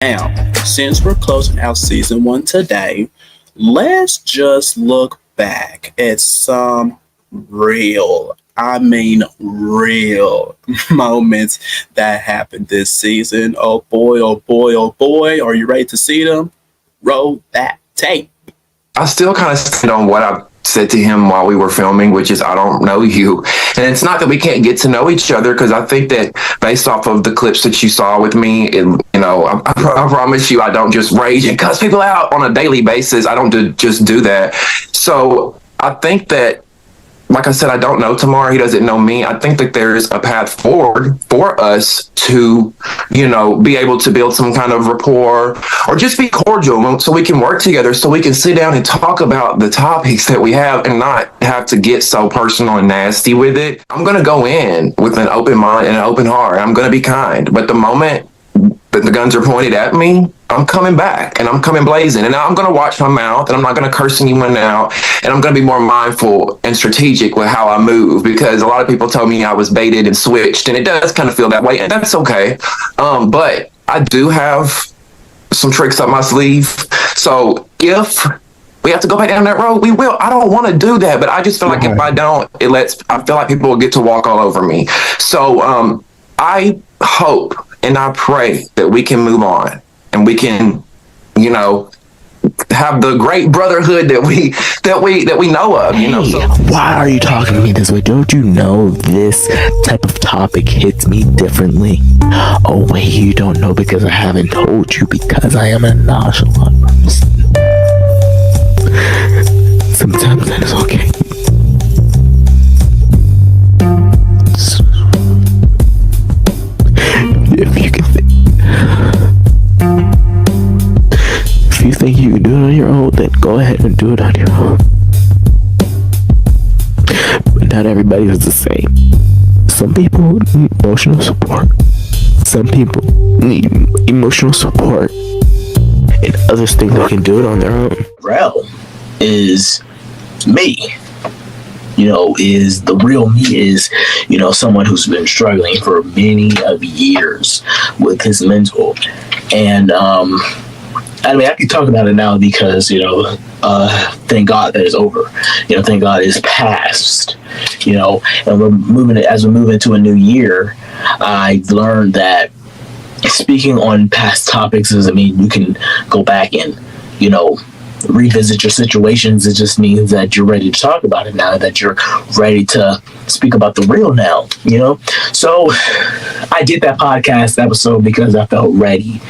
Now, since we're closing out season one today, let's just look back at some real moments that happened this season. Oh boy, oh boy, oh boy. Are you ready to see them? Roll that tape. I still kind of stand on what I said to him while we were filming, which is I don't know you. And it's not that we can't get to know each other, because I think that based off of the clips that you saw with me, I promise you I don't just rage and cuss people out on a daily basis. I don't just do that. So I think that, like I said, I don't know Tamar. He doesn't know me. I think that there's a path forward for us to, be able to build some kind of rapport or just be cordial so we can work together, so we can sit down and talk about the topics that we have and not have to get so personal and nasty with it. I'm going to go in with an open mind and an open heart. I'm going to be kind. But the moment that the guns are pointed at me, I'm coming back and I'm coming blazing, and I'm going to watch my mouth and I'm not going to curse anyone out, and I'm going to be more mindful and strategic with how I move, because a lot of people told me I was baited and switched, and it does kind of feel that way, and that's okay. But I do have some tricks up my sleeve. So if we have to go back down that road, we will. I don't want to do that, but I just feel like if I don't, I feel like people will get to walk all over me. So I hope and I pray that we can move on and we can, have the great brotherhood that we know of. Why are you talking to me this way? Don't you know this type of topic hits me differently? Oh wait, you don't know because I haven't told you, because I am a nonchalant person. Sometimes that is okay. If you think you can do it on your own, then go ahead and do it on your own. But not everybody is the same. Some people need emotional support. Some people need emotional support. And others think they can do it on their own. Rel is me. Is the real me is, someone who's been struggling for many of years with his mental. And, I can talk about it now because, thank God that it's over. Thank God it's past, and we're moving into a new year. I learned that speaking on past topics doesn't mean you can go back and, revisit your situations. It just means that you're ready to talk about it now, that you're ready to speak about the real now, So I did that podcast episode because I felt ready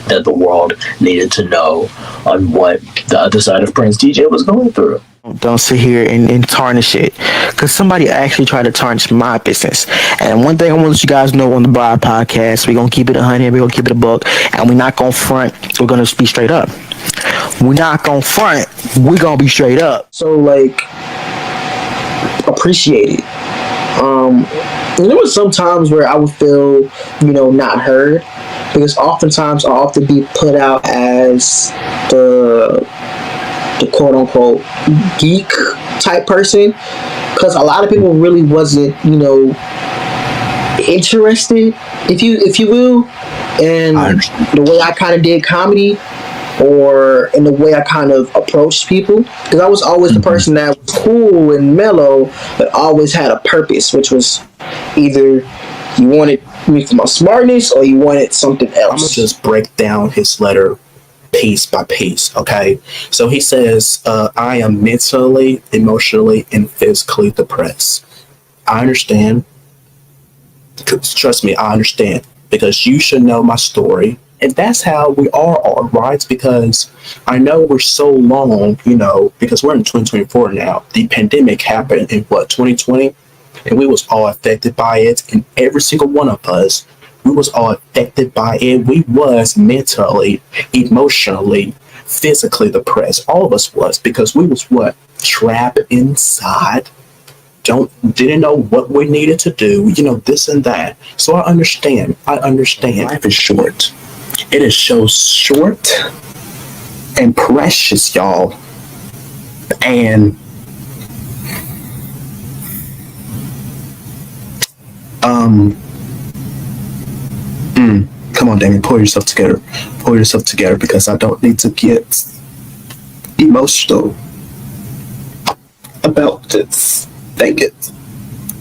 that the world needed to know on what the other side of Prince DJ was going through. Don't sit here and tarnish it, because somebody actually tried to tarnish my business. And one thing I want to let you guys know on the Bride podcast, we're going to keep it 100, we're going to keep it a buck, and we're not going to front, we're going to be straight up. We're not going to front, we're going to be straight up. So, appreciate it. There was some times where I would feel, not heard, because oftentimes I often be put out as the quote-unquote geek type person, because a lot of people really wasn't interested, if you will, in the way I kind of did comedy, or in the way I kind of approached people, because I was always the person that was cool and mellow but always had a purpose, which was either you wanted me for my smartness or you wanted something else. I'm gonna just break down his letter piece by piece, okay? So he says, I am mentally, emotionally, and physically depressed. I understand. Trust me, I understand. Because you should know my story. And that's how we are, right? Because I know we're so long, because we're in 2024 now. The pandemic happened in 2020? And we was all affected by it. And every single one of us, we was all affected by it. We was mentally, emotionally, physically depressed. All of us was, because we was trapped inside. Didn't know what we needed to do, this and that. So I understand. Life is short. It is so short and precious, y'all. And Come on, Damian, pull yourself together. Pull yourself together because I don't need to get emotional about this. Thank it.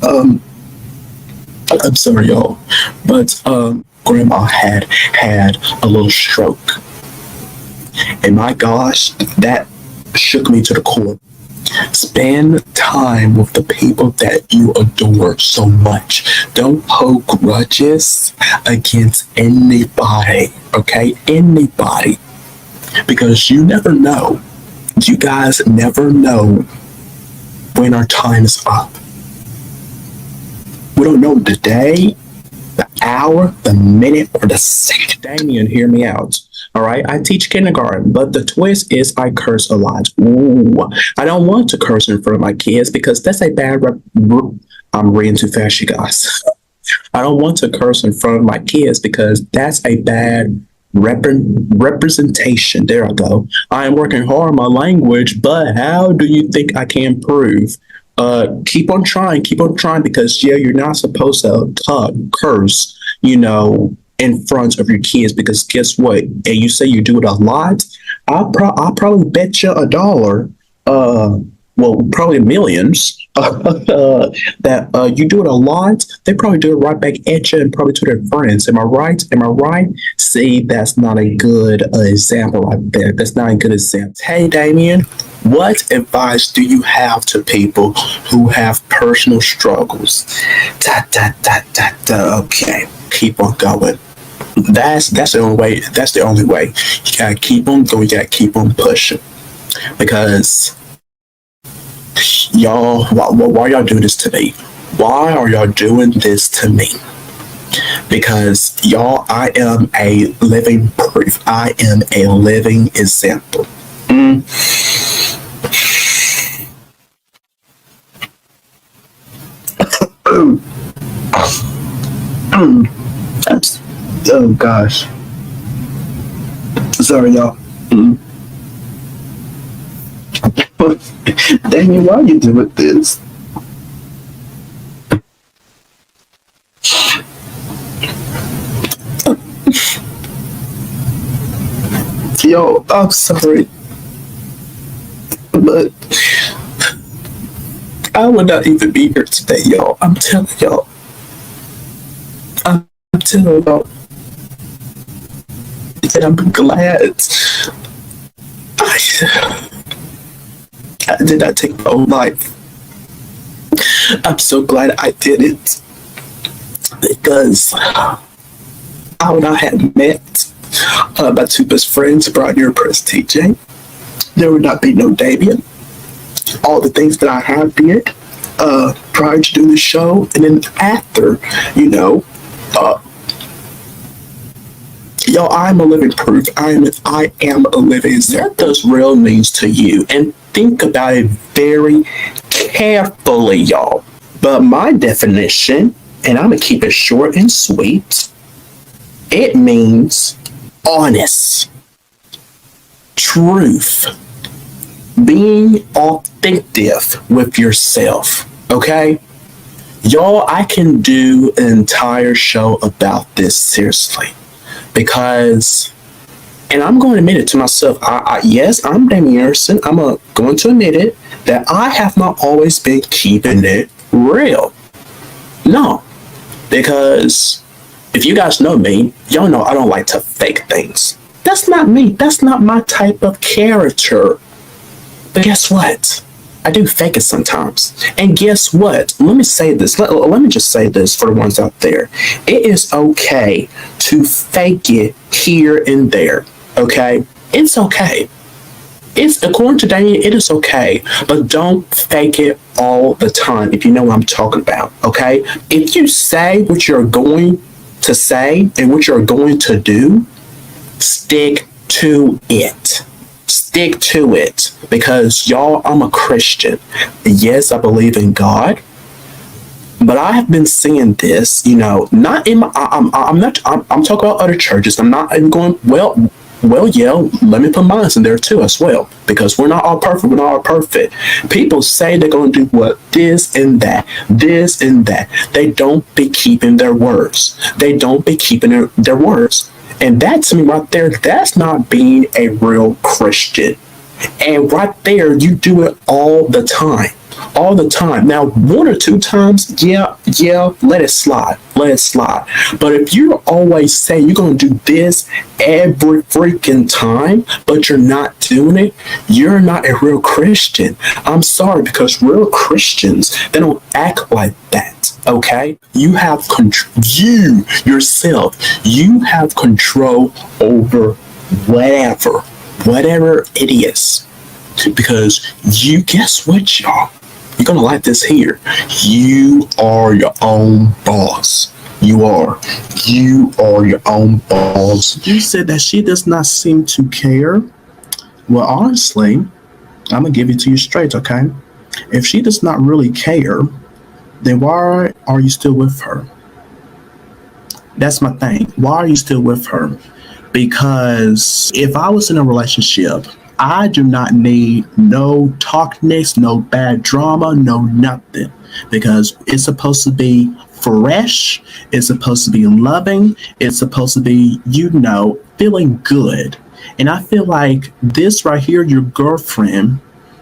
I'm sorry, y'all, but Grandma had a little stroke, and my gosh, that shook me to the core. Spend time with the people that you adore so much. Don't hold grudges against anybody, okay? Anybody. Because you never know. You guys never know when our time is up. We don't know the day, the hour, the minute, or the second. Damian, hear me out. All right, I teach kindergarten, but the twist is I curse a lot. Ooh, I don't want to curse in front of my kids because that's a bad I'm reading too fast, you guys. I don't want to curse in front of my kids because that's a bad representation. There I go. I am working hard on my language, but how do you think I can improve? Keep on trying because you're not supposed to curse, in front of your kids, because guess what? And you say you do it a lot. I'll probably bet you $1, probably millions, that you do it a lot. They probably do it right back at you and probably to their friends. Am I right? See, that's not a good example right there. That's not a good example. Hey, Damian, what advice do you have to people who have personal struggles? Okay, keep on going. That's the only way. That's the only way. You gotta keep on going. You gotta keep on pushing. Because y'all, why y'all do this to me? Why are y'all doing this to me? Because y'all, I am a living proof. I am a living example. Oh gosh. Sorry, y'all. Damian, why you doing this? Yo, I'm sorry, but I would not even be here today, y'all. I'm telling y'all. And I'm glad I did not take my own life. I'm so glad I did it, because I would not have met my two best friends, Brian and Press TJ. There would not be no Damian. All the things that I have did prior to doing the show, and then after, yo, I'm a living proof. I am a living example. What does real means to you? And think about it very carefully, y'all. But my definition, and I'm going to keep it short and sweet, it means honest, truth, being authentic with yourself, okay? Y'all, I can do an entire show about this, seriously. Because, and I'm going to admit it to myself, yes, I'm Damian Anderson. I'm going to admit it, that I have not always been keeping it real. No, because if you guys know me, y'all know I don't like to fake things. That's not me. That's not my type of character. But guess what? I do fake it sometimes. And guess what? Let me say this. Let me just say this for the ones out there. It is okay to fake it here and there. Okay? It's okay. It's, according to Damian, it is okay. But don't fake it all the time, if you know what I'm talking about. Okay? If you say what you're going to say and what you're going to do, stick to it. Stick to it, because y'all, I'm a Christian. Yes, I believe in God, but I have been seeing this, not in my, I'm talking about other churches. I'm not even going, well, well, yeah, let me put mine in there too as well, because we're not all perfect. We're not all perfect. People say they're going to do what this and that, this and that. They don't be keeping their words. They don't be keeping their words. And that, to me right there, that's not being a real Christian. And right there, you do it all the time. All the time. Now, one or two times, yeah, let it slide. Let it slide. But if you're always saying you're going to do this every freaking time, but you're not doing it, you're not a real Christian. I'm sorry, because real Christians, they don't act like that. Okay? You have you yourself, you have control over whatever it is. Because you, guess what, y'all? You're gonna like this here. You are your own boss. You are your own boss. You said that she does not seem to care. Well, honestly, I'm gonna give it to you straight, okay? If she does not really care, then why are you still with her? That's my thing. Why are you still with her? Because if I was in a relationship, I do not need no talkness, no bad drama, no nothing. Because it's supposed to be fresh, it's supposed to be loving, it's supposed to be, feeling good. And I feel like this right here, your girlfriend,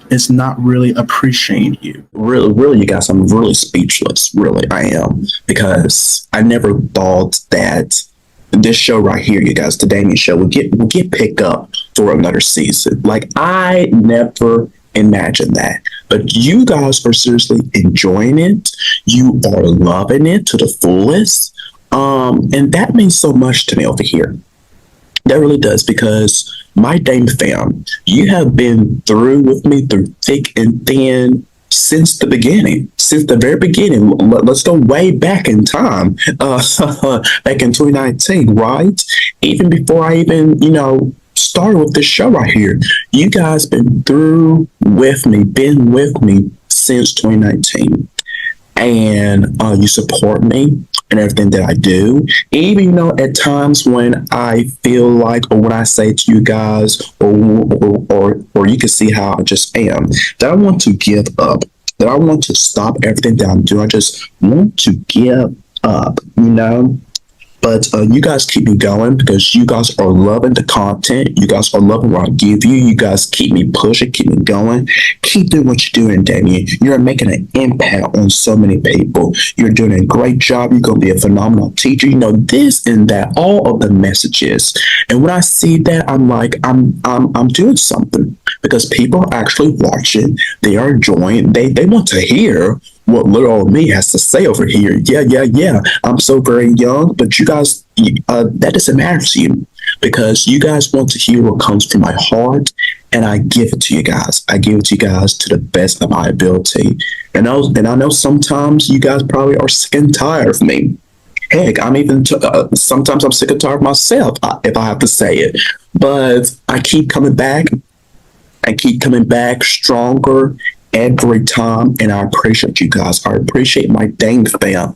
is not really appreciating you. Really, you guys, I'm really speechless. Really, I am. Because I never thought that this show right here, you guys, the Damian show, will get picked up for another season. Like, I never imagined that. But you guys are seriously enjoying it. You are loving it to the fullest. And that means so much to me over here. That really does, because my Dame fam, you have been through with me through thick and thin since the beginning, since the very beginning. Let's go way back in time, back in 2019, right? Even before I even, started with this show right here, you guys been been with me since 2019. And you support me and everything that I do. Even, at times when I feel like, or when I say to you guys, or you can see how I just am, that I want to give up, that I want to stop everything that I'm doing. I just want to give up, But you guys keep me going, because you guys are loving the content. You guys are loving what I give you. You guys keep me pushing, keep me going. Keep doing what you're doing, Damian. You're making an impact on so many people. You're doing a great job. You're going to be a phenomenal teacher. This and that, all of the messages. And when I see that, I'm like, I'm doing something, because people are actually watching. They are enjoying. They want to hear what little old me has to say over here. Yeah. I'm so very young, but you guys, that doesn't matter to you, because you guys want to hear what comes from my heart, and I give it to you guys. I give it to you guys to the best of my ability. And I know sometimes you guys probably are sick and tired of me. Heck, I'm even sometimes I'm sick and tired of myself, if I have to say it. But I keep coming back. I keep coming back stronger every time, and I appreciate you guys. I appreciate my Dame fam.